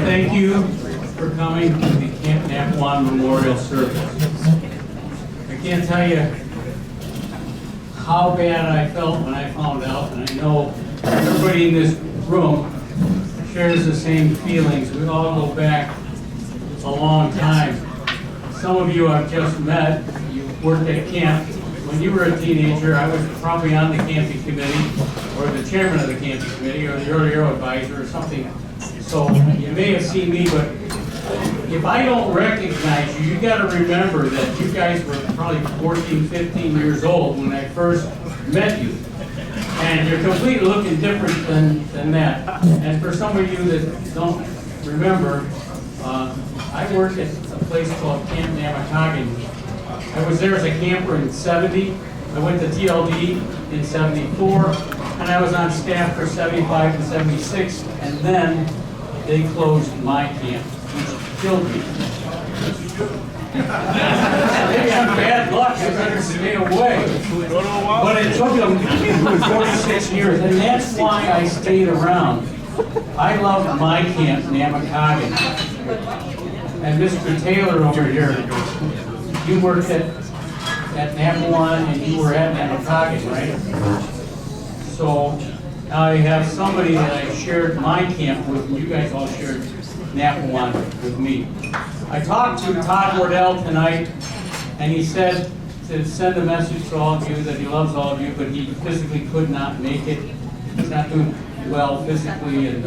Thank you for coming to the Camp Napowan Memorial Service. I can't tell you how bad I felt when I found out, and I know everybody in this room shares the same feelings. We all go back a long time. Some of you I've just met. You worked at camp. When you were a teenager, I was probably on the camping committee, or the chairman of the camping committee, or the early year advisor, or something. So you may have seen me, but if I don't recognize you, you got to remember that you guys were probably 14, 15 years old when I first met you. And you're completely looking different than that. And for some of you that don't remember, I worked at a place called Camp Napowan. I was there as a camper in '70. I went to TLD in '74, and I was on staff for '75 and '76, and then they closed my camp, which killed me. Maybe I'm bad luck, I better stay away. But it took them 46 years, and that's why I stayed around. I loved my camp, Napowan. And Mr. Taylor over here, you worked at Napowan and you were at Napowan, right? So now I have somebody that I shared my camp with, and you guys all shared Napowan with me. I talked to Todd Wardell tonight, and he said to send a message to all of you that he loves all of you, but he physically could not make it. He's not doing well physically, and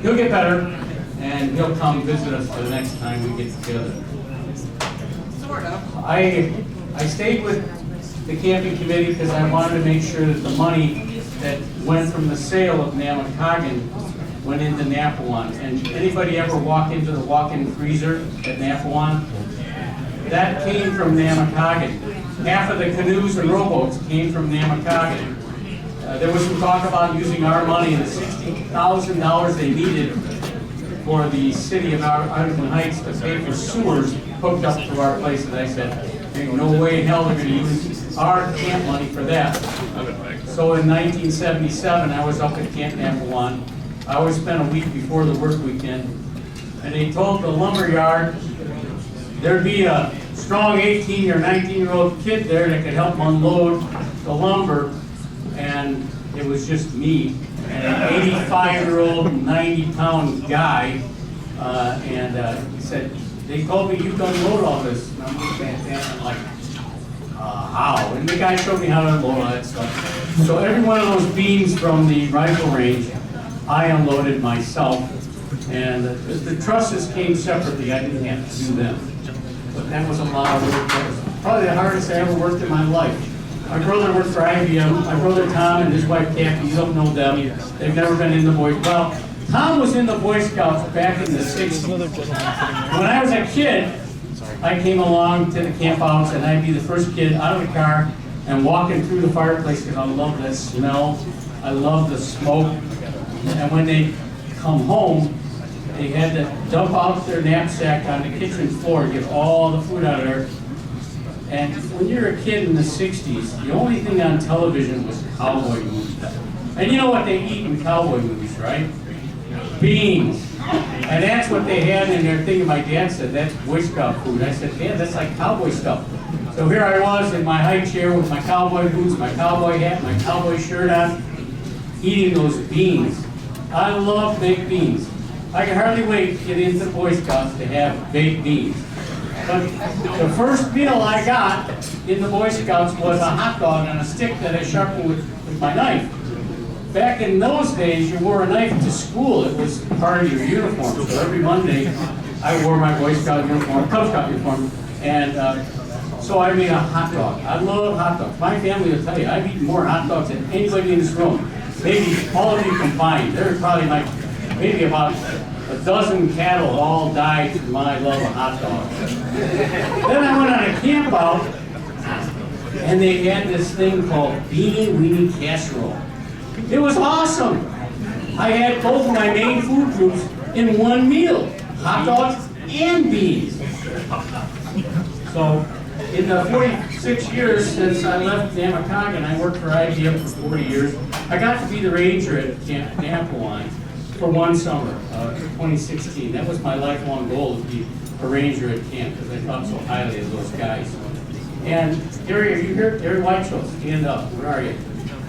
he'll get better, and he'll come visit us the next time we get together. Sort of. I stayed with the camping committee because I wanted to make sure that the money that went from the sale of Napowan went into Napowan. And anybody ever walk into the walk-in freezer at Napowan? That came from Napowan. Half of the canoes and rowboats came from Napowan. There was some talk about using our money, the $60,000 they needed for the city of Arlington Heights to pay for sewers hooked up to our place. And I said, there's no way in hell they're going to use our camp money for that. So in 1977, I was up at Camp Napowan. I always spent a week before the work weekend. And they told the lumber yard there'd be a strong 18 or 19-year-old kid there that could help unload the lumber. And it was just me and an 85-year-old, 90-pound guy. He said, they told me you can unload all this. And I'm looking at that and I'm like, how? And the guy showed me how to unload all that stuff. So every one of those beams from the rifle range, I unloaded myself. And the trusses came separately. I didn't have to do them. But that was a lot of work. That was probably the hardest I ever worked in my life. My brother worked for IBM. My brother Tom and his wife Kathy, you don't know them. They've never been in the Boy Scouts. Well, Tom was in the Boy Scouts back in the 60s. When I was a kid, I came along to the campouts and I'd be the first kid out of the car and walking through the fireplace because I love that smell. I love the smoke. And when they come home, they had to dump out their knapsack on the kitchen floor, get all the food out of there. And when you're a kid in the 60s, the only thing on television was cowboy movies. And you know what they eat in cowboy movies, right? Beans. And that's what they had in their thing. My dad said, that's Boy Scout food. I said, Dad, that's like cowboy stuff. So here I was in my high chair with my cowboy boots, my cowboy hat, my cowboy shirt on, eating those beans. I love baked beans. I can hardly wait to get into Boy Scouts to have baked beans. But the first meal I got in the Boy Scouts was a hot dog on a stick that I sharpened with my knife. Back in those days, you wore a knife to school. It was part of your uniform. So every Monday, I wore my Boy Scout uniform, Cub Scout uniform, and so I made a hot dog. I love hot dogs. My family will tell you, I've eaten more hot dogs than anybody in this room. Maybe all of you combined. There's probably maybe about a dozen cattle all died for my love of hot dogs. Then I went on a camp out, and they had this thing called beanie weenie casserole. It was awesome. I had both of my main food groups in one meal, hot dogs and beans. So in the 46 years since I left Napowan, I worked for IBM for 40 years. I got to be the ranger at Camp Napowan for one summer, 2016. That was my lifelong goal, to be a ranger at camp, because I thought so highly of those guys. And Gary, are you here? Gary Whiteshaw, stand up. Where are you?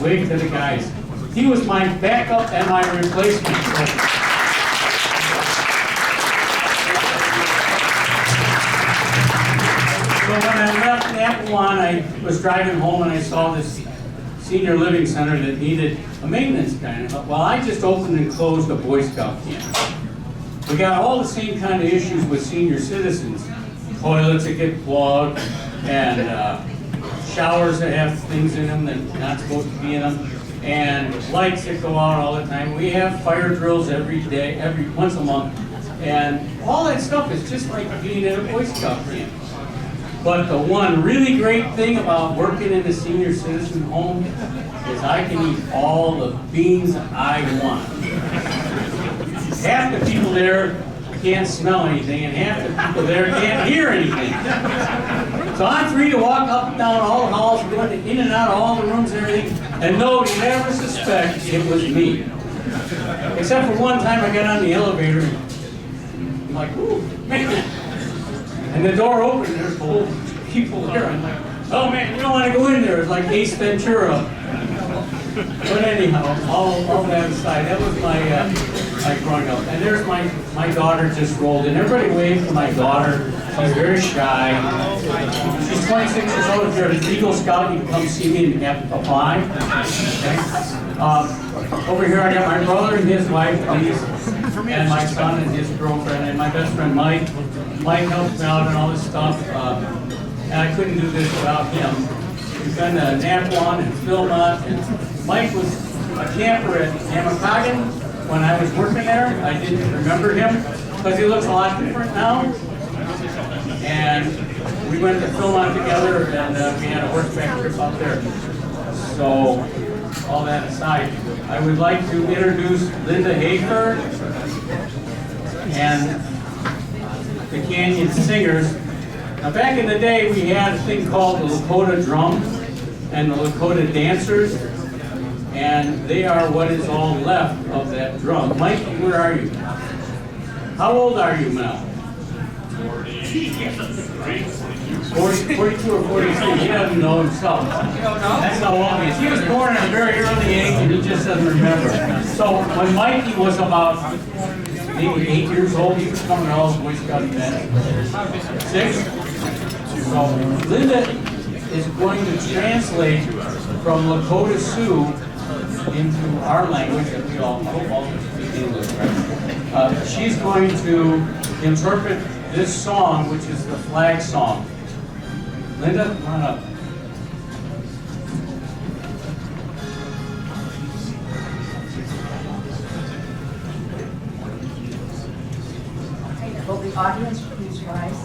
Wave to the guys. He was my backup and my replacement. So when I left Napowan, I was driving home and I saw this senior living center that needed a maintenance guy. And I thought, well, I just opened and closed a Boy Scout camp. We got all the same kind of issues with senior citizens. Toilets that get clogged, and showers that have things in them that are not supposed to be in them, and lights that go out all the time. We have fire drills every day, once a month, and all that stuff is just like being at a Boy Scout camp. But the one really great thing about working in a senior citizen home is I can eat all the beans I want. Half the people there can't smell anything, and half the people there can't hear anything. So I'm free to walk up and down all the halls, going in and out of all the rooms and everything, and nobody never suspect it was me. Except for one time I got on the elevator, and I'm like, ooh, man. And the door opened, and there's whole people there. I'm like, oh man, you don't want to go in there. It's like Ace Ventura. But anyhow, all that aside, that was my growing up. And there's my daughter just rolled in. Everybody wave to my daughter. She's very shy. She's 26 years old. If you're an Eagle Scout, you can come see me and apply. Okay. Over here I got my brother and his wife, and my son and his girlfriend, and my best friend Mike. Mike helps me out and all this stuff. And I couldn't do this without him. We've been to Napowan and Philmont, and Mike was a camper at Napowan when I was working there. I didn't remember him because he looks a lot different now. And we went to Philmont together, and we had a horseback trip up there. So, all that aside, I would like to introduce Linda Hafer and the Canyon Singers. Now, back in the day, we had a thing called the Lakota Drum and the Lakota Dancers, and they are what is all left of that drum. Mike, where are you? How old are you now? 42 or 43. He doesn't know himself. That's how old he is. He was born at a very early age, and he just doesn't remember. So when Mikey was about maybe 8 years old, he was coming to all the Boy Scout events. 6? So Linda is going to translate from Lakota Sioux into our language that we all speak English, right? She's going to interpret this song, which is the flag song. Linda, come on up. Will the audience please rise?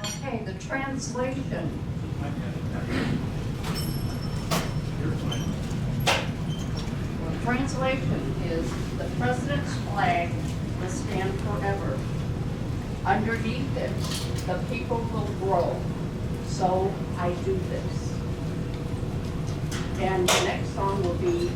Okay, the translation. The translation is, the president's flag will stand forever. Underneath it, the people will grow. So I do this. And the next song will be.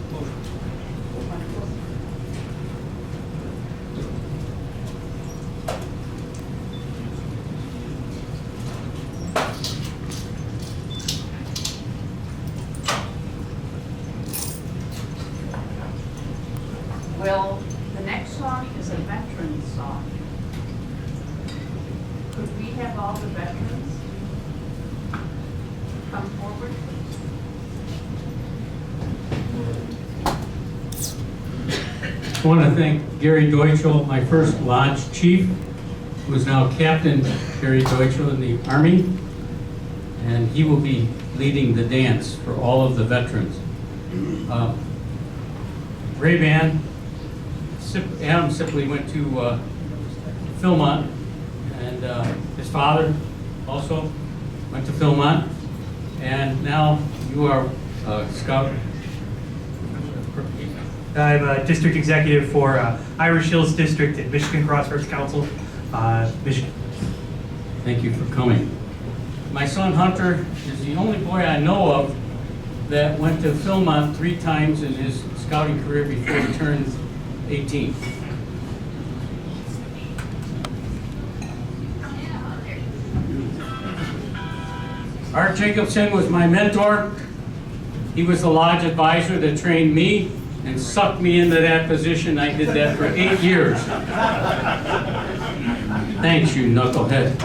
Well, the next song is a veterans song. Could we have all the veterans come forward, please? Just want to thank Gary Deutschel, my first lodge chief, who is now Captain Gary Deutschel in the Army, and he will be leading the dance for all of the veterans. Ray Van, Adam Sipley went to Philmont, and his father also went to Philmont, and now you are Scout. I'm a district executive for Irish Hills District and Michigan Crossroads Council, Michigan. Thank you for coming. My son Hunter is the only boy I know of that went to Philmont 3 times in his scouting career before he turned 18. Art Jacobson was my mentor. He was the lodge advisor that trained me and sucked me into that position. I did that for 8 years. Thanks, you knucklehead.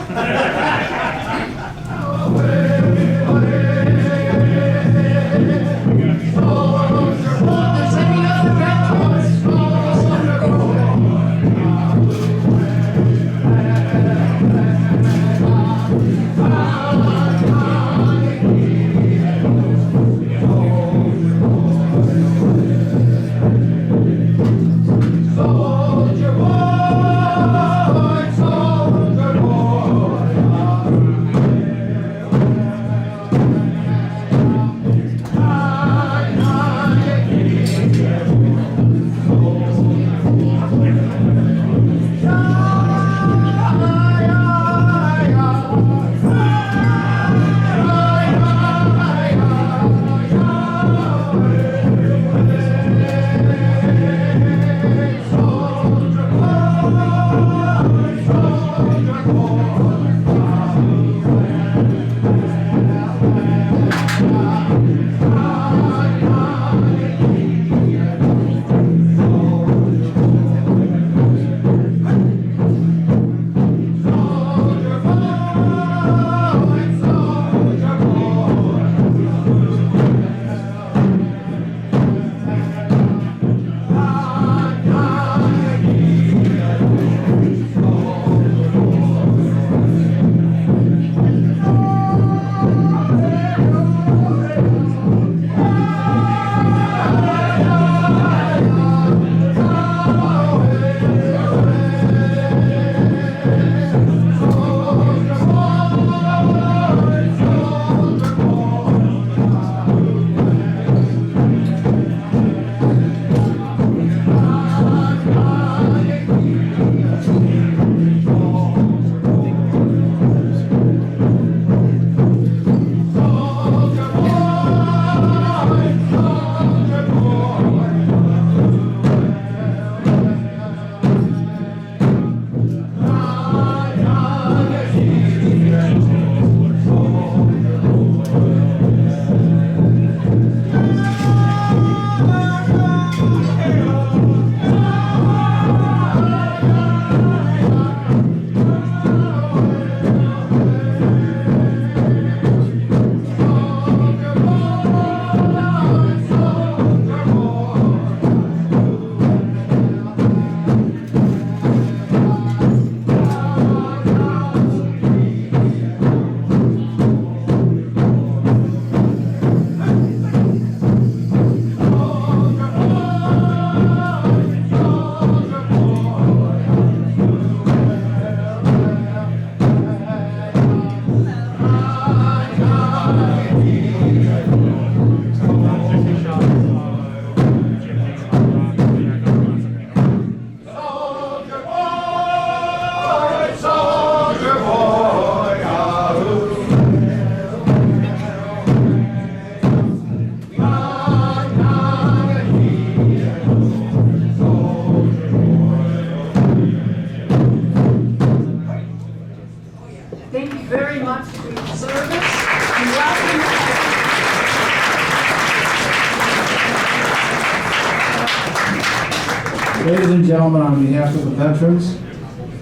Ladies and gentlemen, on behalf of the veterans,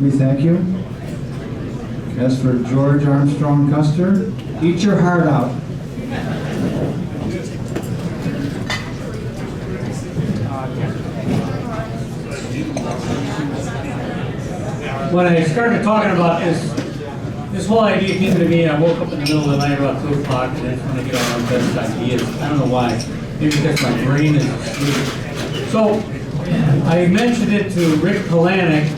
we thank you. As for George Armstrong Custer, eat your heart out. when I started talking about this whole idea came to me. I woke up in the middle of the night about 2 o'clock, and that's when I get all my best ideas. I don't know why. Maybe because my brain is asleep. So I mentioned it to Rick Kalanick,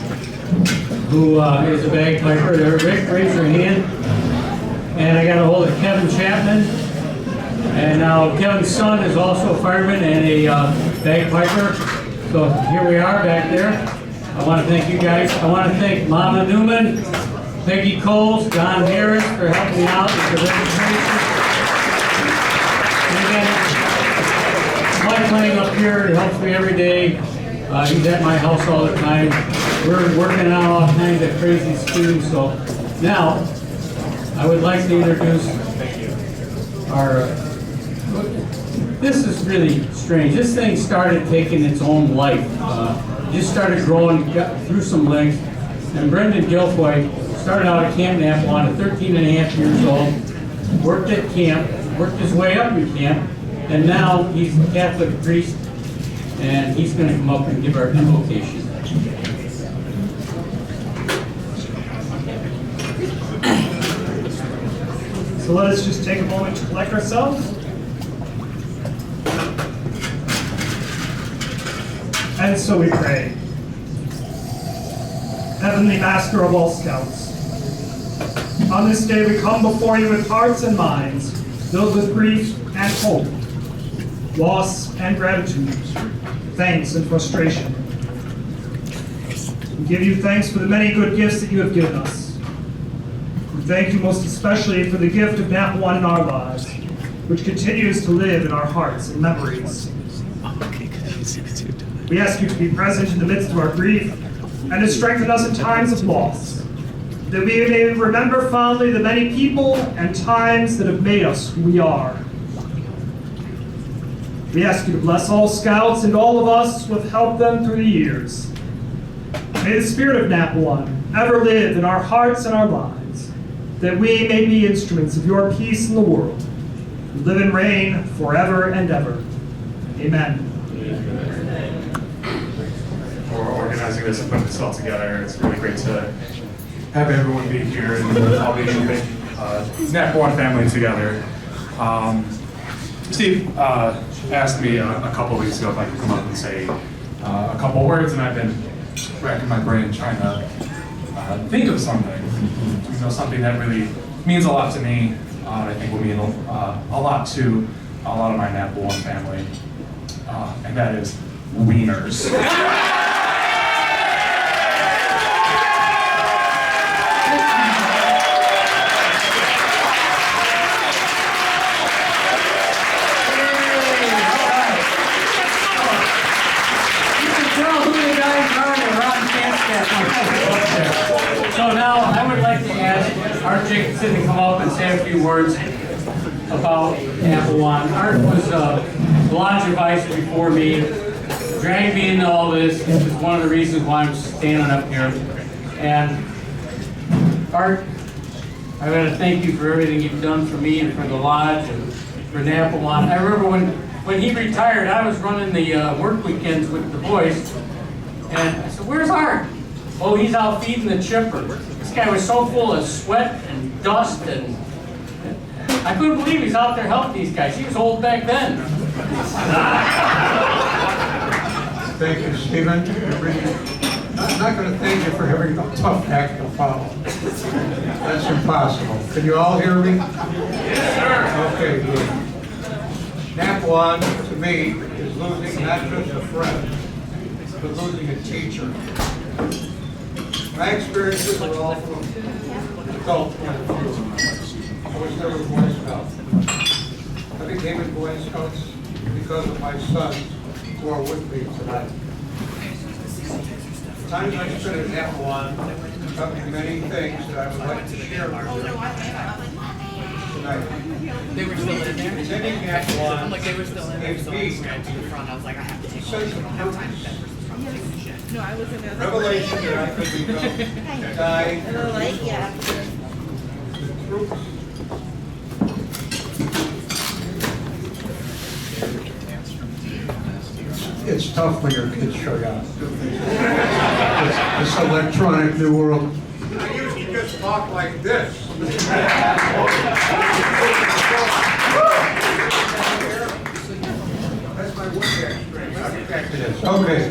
who is a bagpiper there. Rick, raise your hand. And I got a hold of Kevin Chapman. And now Kevin's son is also a fireman and a bagpiper. So here we are back there. I want to thank you guys. I want to thank Mama Newman, Peggy Coles, Don Harris for helping me out with the registration. And again, Mike playing up here, he helps me every day. He's at my house all the time. We're working on all kinds of crazy schemes. So now, I would like to introduce our, this is really strange. This thing started taking its own life. Just started growing, got through some legs. And Brendan Guilfoy started out at Camp Napowan at 13 and a half years old, worked at camp, worked his way up in camp, and now he's a Catholic priest, and he's going to come up and give our invocation. So let us just take a moment to collect ourselves. And so we pray. Heavenly Master of all Scouts, on this day we come before you with hearts and minds filled with grief and hope, loss and gratitude, thanks and frustration. We give you thanks for the many good gifts that you have given us. We thank you most especially for the gift of Napowan in our lives, which continues to live in our hearts and memories. We ask you to be present in the midst of our grief and to strengthen us in times of loss, that we may remember fondly the many people and times that have made us who we are. We ask you to bless all Scouts and all of us who have helped them through the years. May the spirit of Napowan ever live in our hearts and our lives, that we may be instruments of your peace in the world, who live and reign forever and ever. Amen. For organizing this and putting this all together. It's really great to have everyone be here and all the Napowan family together. Steve asked me a couple weeks ago if I could come up and say a couple words, and I've been racking my brain trying to think of something. You know, something that really means a lot to me. I think will mean a lot to a lot of my Napowan family, and that is wieners. So now I would like to ask Art Jacobson to come up and say a few words about Napowan. Art was the lodge advisor before me, dragged me into all this. This is one of the reasons why I'm standing up here. And Art, I got to thank you for everything you've done for me and for the lodge and for Napowan. I remember when he retired, I was running the work weekends with the boys, and I said, "Where's Art?" "Oh, he's out feeding the chipper." This guy was so full of sweat and dust, and I couldn't believe he's out there helping these guys. He was old back then. Thank you, Stephen. I'm not going to thank you for having a tough act to follow. That's impossible. Can you all hear me? Yes, sir. Okay, good. Napowan, to me, is losing not just a friend, but losing a teacher. My experiences are all from adult point of view. I was never Boy Scout. I became a Boy Scout because of my sons who are with me tonight. The times I spent at Napowan taught me many things that I would like to share with you tonight. They were still in there. Attending Napowan I'm like, they were still in there, so I just ran to the front. I was like, I have to take sense one. of I don't have time for that purpose, person's front taking shit. No, I was in there. revelation that I could become, die, Like, yeah. troops. It's tough when your kids show you how to do things. this electronic new world. I usually just talk like this. That's my wood experience. Okay.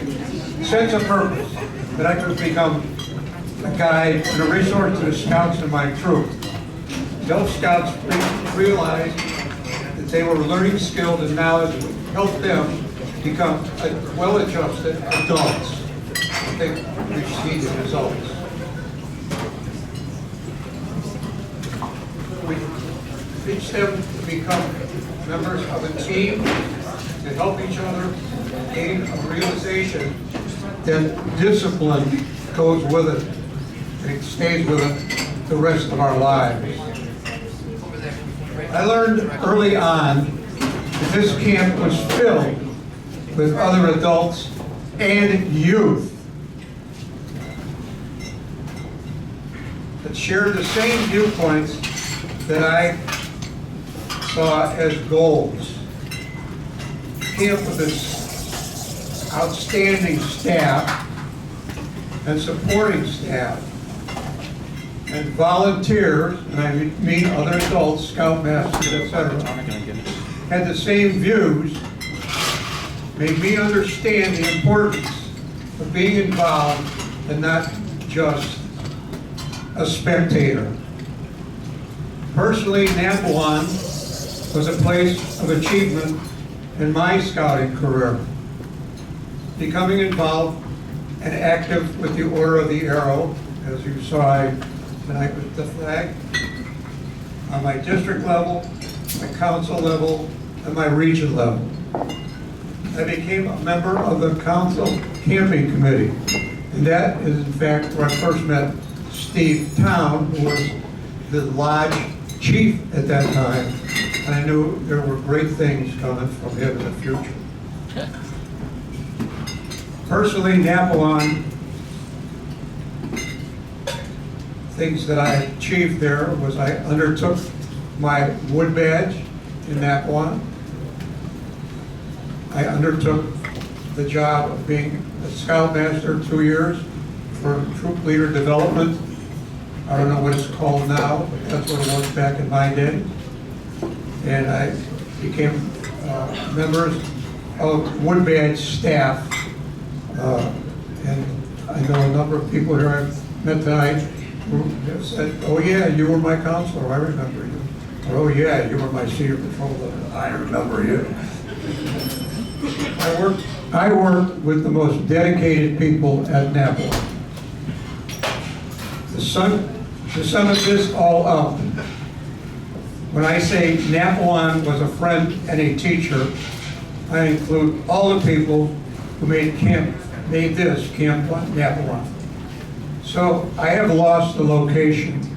Sense of purpose, that I could become a guide and a resource to the scouts in my troop. Those scouts realized that they were learning skills and knowledge that would help them become well-adjusted adults. I think we see the results. We teach them to become members of a team, to help each other gain a realization that discipline goes with it, and it stays with it the rest of our lives. I learned early on that this camp was filled with other adults and youth that shared the same viewpoints that I saw as goals. Camp with its outstanding staff and supporting staff and volunteers, and I mean other adults, scoutmasters, etc., had the same views, made me understand the importance of being involved and not just a spectator. Personally, Napowan was a place of achievement in my scouting career. Becoming involved and active with the Order of the Arrow, as you saw tonight with the flag, on my district level, my council level, and my region level. I became a member of the council camping committee, and that is in fact where I first met Steve Town, who was the lodge chief at that time, and I knew there were great things coming from him in the future. Personally, Napowan, things that I achieved there was I undertook my wood badge in Napowan. I undertook the job of being a scoutmaster 2 years for troop leader development. I don't know what it's called now, but that's what it was back in my day. And I became members of wood badge staff. And I know a number of people here I've met tonight who have said, oh yeah, you were my counselor, I remember you. Or, oh yeah, you were my senior patrol leader, I remember you. I worked with the most dedicated people at Napowan. To sum this all up, when I say Napowan was a friend and a teacher, I include all the people who made this Camp Napowan. So I have lost the location.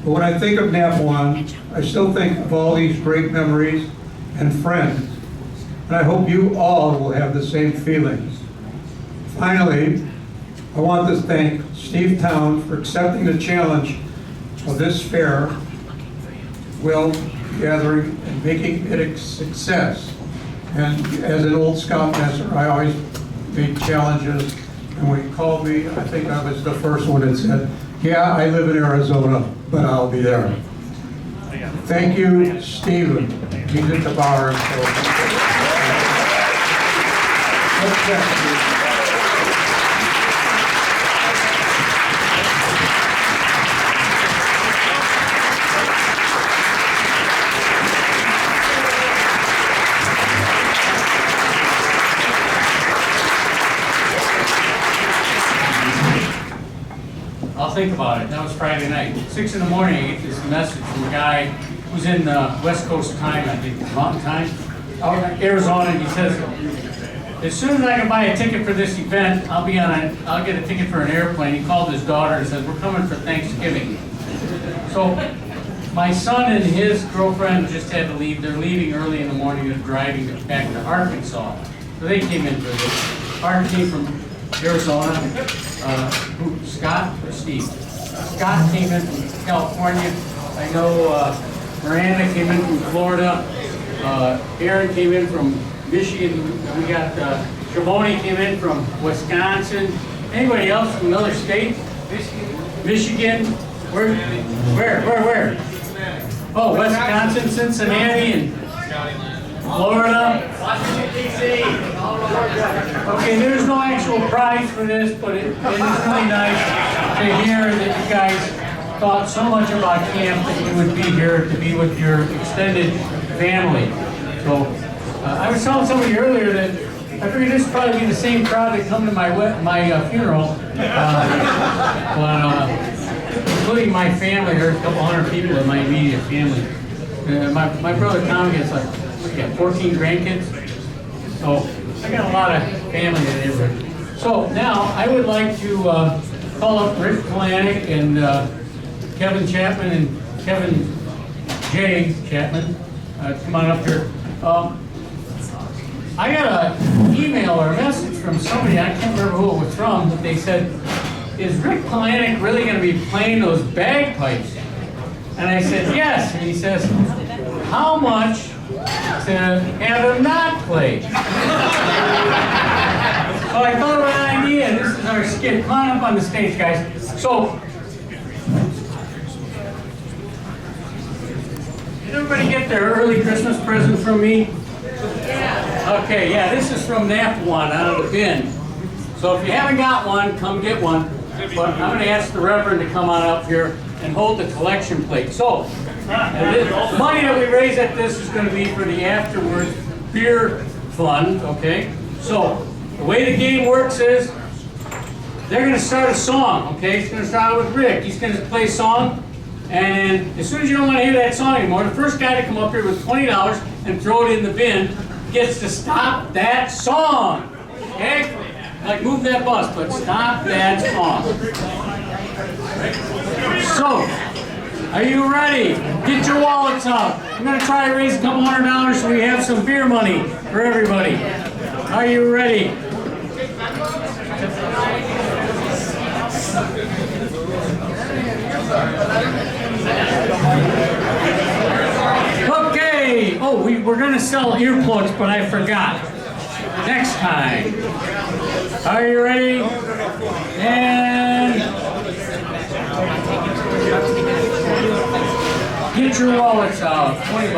But when I think of Napowan, I still think of all these great memories and friends. And I hope you all will have the same feelings. Finally, I want to thank Steve Town for accepting the challenge of this fair, gathering, and making it a success. And as an old scoutmaster, I always made challenges, and when he called me, I think I was the first one that said, yeah, I live in Arizona, but I'll be there. Thank you, Stephen. He's at the bar. I'll think about it. That was Friday night. 6 in the morning, I get this message from a guy who's in West Coast time, I think, Mountain Time, out in Arizona, and he says, as soon as I can buy a ticket for this event, I'll get a ticket for an airplane. He called his daughter and said, we're coming for Thanksgiving. So my son and his girlfriend just had to leave. They're leaving early in the morning and driving back to Arkansas. So they came in for this. Art came from Arizona. Scott or Steve? Scott came in from California. I know Miranda came in from Florida. Aaron came in from Michigan. We got Shavoni came in from Wisconsin. Anybody else from another state? Michigan? Where? Oh, Wisconsin, Cincinnati, and Florida. Washington, D.C. Okay, there's no actual prize for this, but it is really nice to hear that you guys thought so much about camp that you would be here to be with your extended family. So, I was telling somebody earlier that I figured this would probably be the same crowd that come to my funeral, including my family. There's a couple hundred people in my immediate family. My brother Tommy has like, we got 14 grandkids, so I got a lot of family in the neighborhood. So now I would like to call up Rick Kalanick and Kevin Chapman and Kevin J. Chapman to come on up here. I got an email or a message from somebody, I can't remember who it was from, but they said, is Rick Kalanick really going to be playing those bagpipes? And I said, yes. And he says, how much to have him not play? So I thought of an idea. This is our skit. Come on up on the stage, guys. So, did everybody get their early Christmas present from me? Okay, yeah, this is from Napowan out of the bin. So if you haven't got one, come get one. But I'm going to ask the Reverend to come on up here and hold the collection plate. So, the money that we raise at this is going to be for the afterwards beer fund, okay? So, the way the game works is, they're going to start a song, okay? It's going to start out with Rick. He's going to play a song, and as soon as you don't want to hear that song anymore, the first guy to come up here with $20 and throw it in the bin gets to stop that song, okay? Like move that bus, but stop that song. So, are you ready? Get your wallets out. I'm going to try to raise a couple $100 so we have some beer money for everybody. Are you ready? Okay. Oh, we're going to sell earplugs, but I forgot. Next time. Are you ready? And get your wallets out. $20.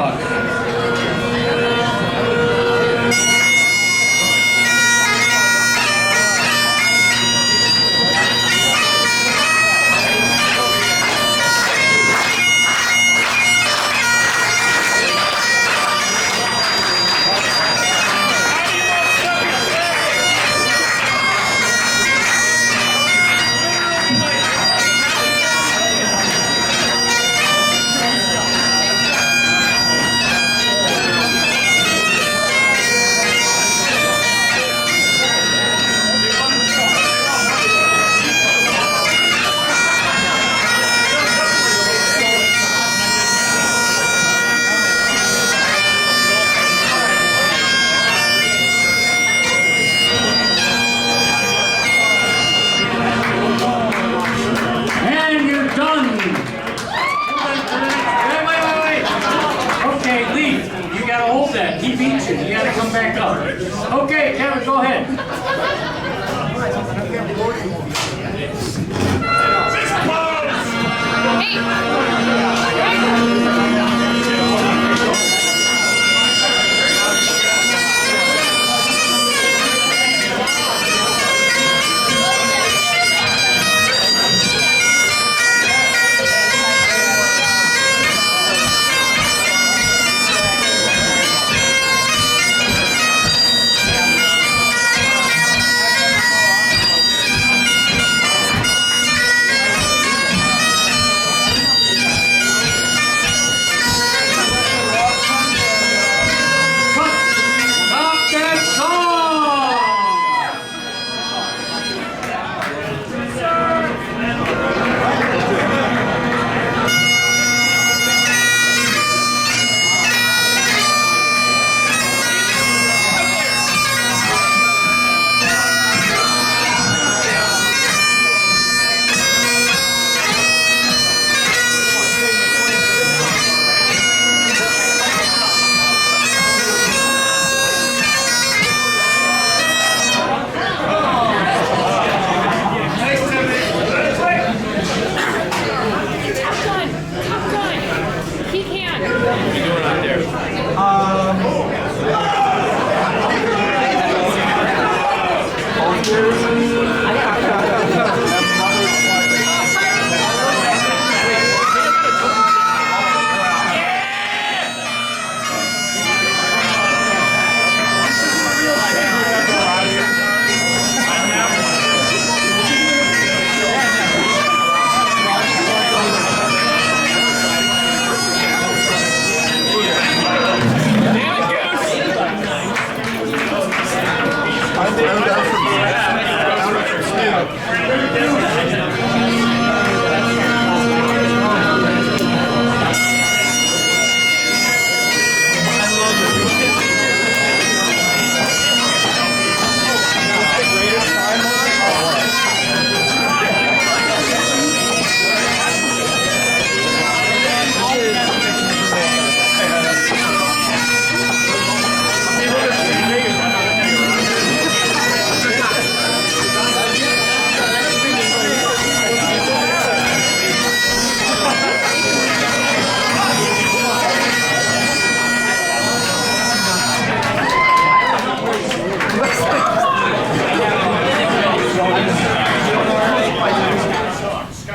Back up. Okay, Kevin, go ahead.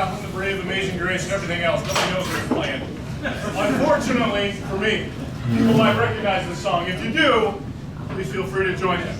Joplin, the Brave, Amazing Grace, and everything else. Nobody knows what you're playing. Unfortunately for me, people might recognize this song. If you do, please feel free to join in.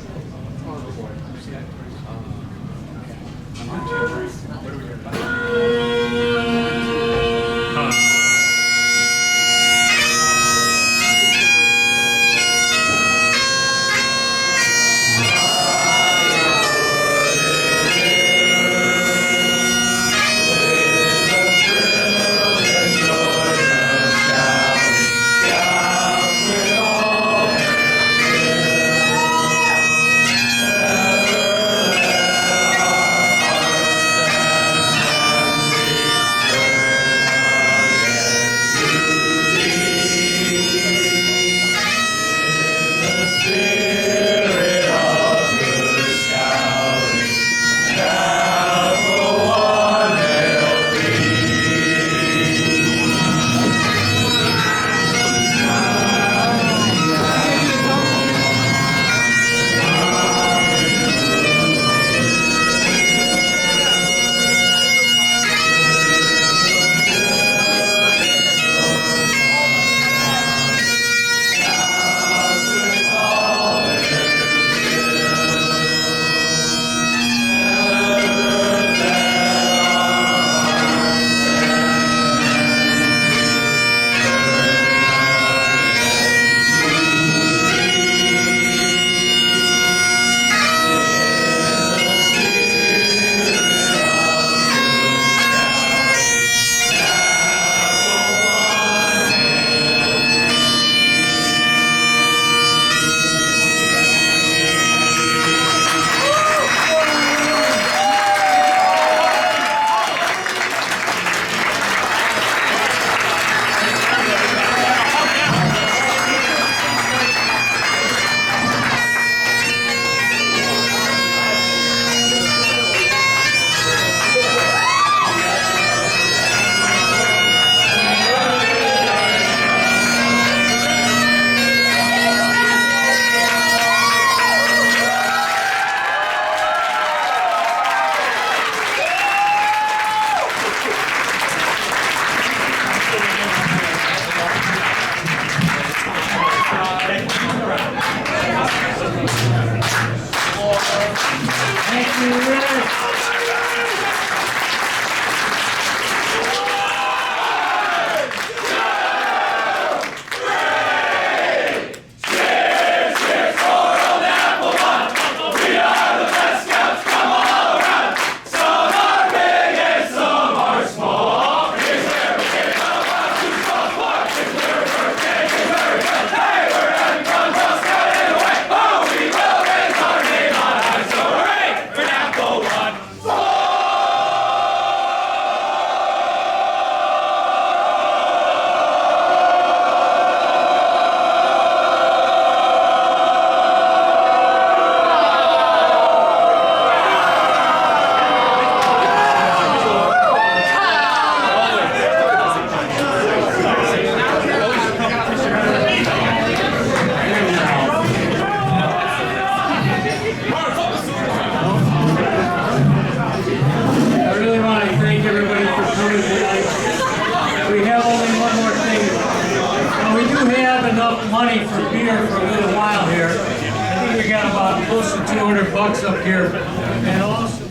money for beer for a little while here. I think we got about close to 200 bucks up here. And also,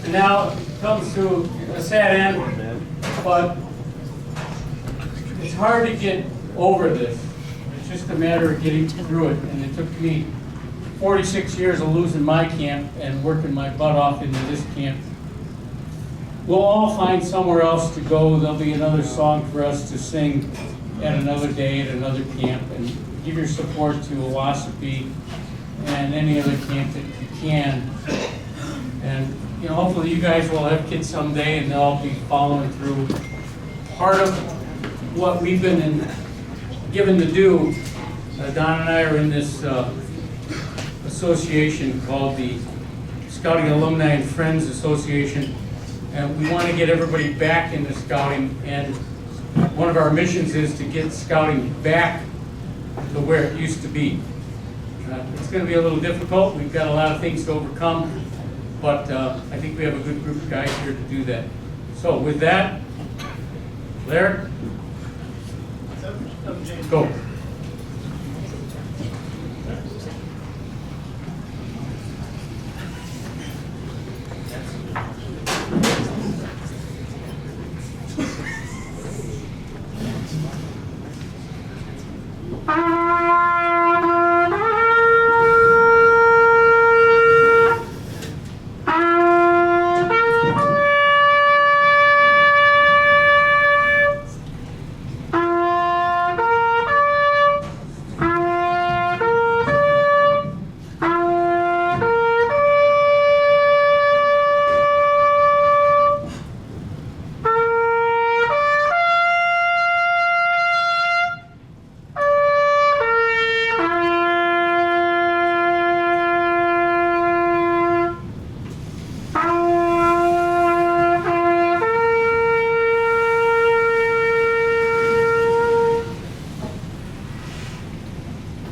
now it comes to a sad end, but it's hard to get over this. It's just a matter of getting through it. And it took me 46 years of losing my camp and working my butt off into this camp. We'll all find somewhere else to go. There'll be another song for us to sing at another day at another camp. And give your support to Owassapee and any other camp that you can. And you know, hopefully you guys will have kids someday and they'll be following through. Part of what we've been given to do, Don and I are in this association called the Scouting Alumni and Friends Association. And we want to get everybody back into scouting, and one of our missions is to get scouting back to where it used to be. It's going to be a little difficult. We've got a lot of things to overcome, but I think we have a good group of guys here to do that. So with that, Larry, go.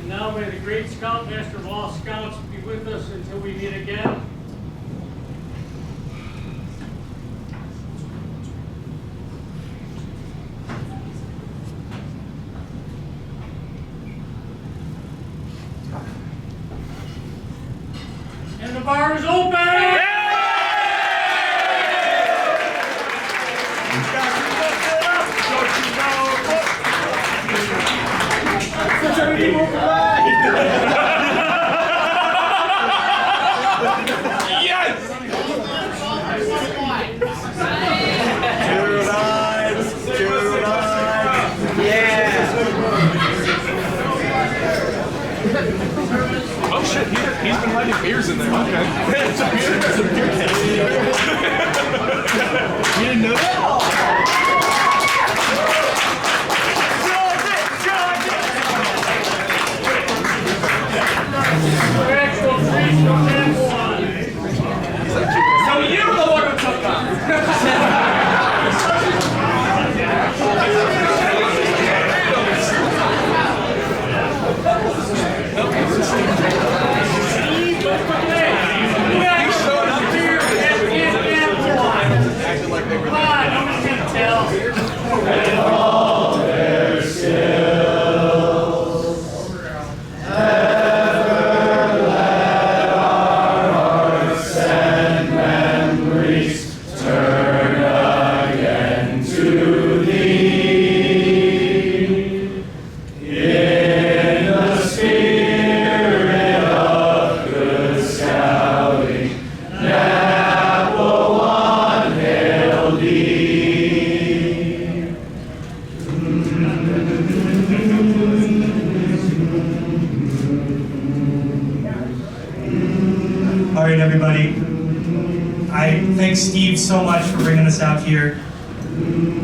Now may the great Scoutmaster of all Scouts be with us until we meet again. And the bar is open! Oh shit, he's been hiding beers in there. Okay. It's a beer. It's a beer case. You didn't know that? So you're the one who took All right, everybody. I thank Steve so much for bringing us out here.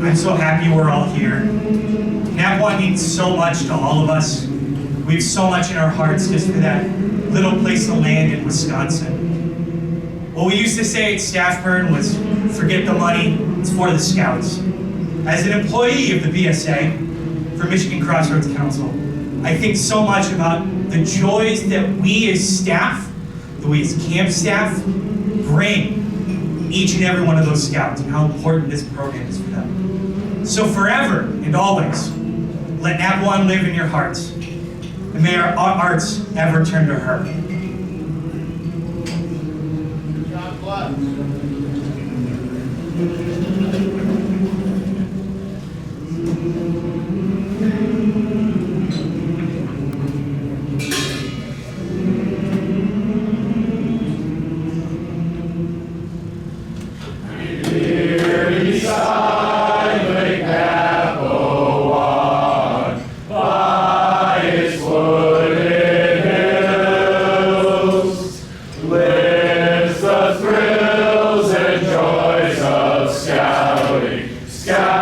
I'm so happy we're all here. Napowan means so much to all of us. We have so much in our hearts just for that little place of land in Wisconsin. What we used to say at Staffburn was, forget the money, it's for the Scouts. As an employee of the BSA for Michigan Crossroads Council, I think so much about the joys that we as staff, that we as camp staff, bring each and every one of those Scouts and how important this program is for them. So forever and always, let Napowan live in your hearts, and may our hearts ever turn to her. God bless. Scouting, scouting.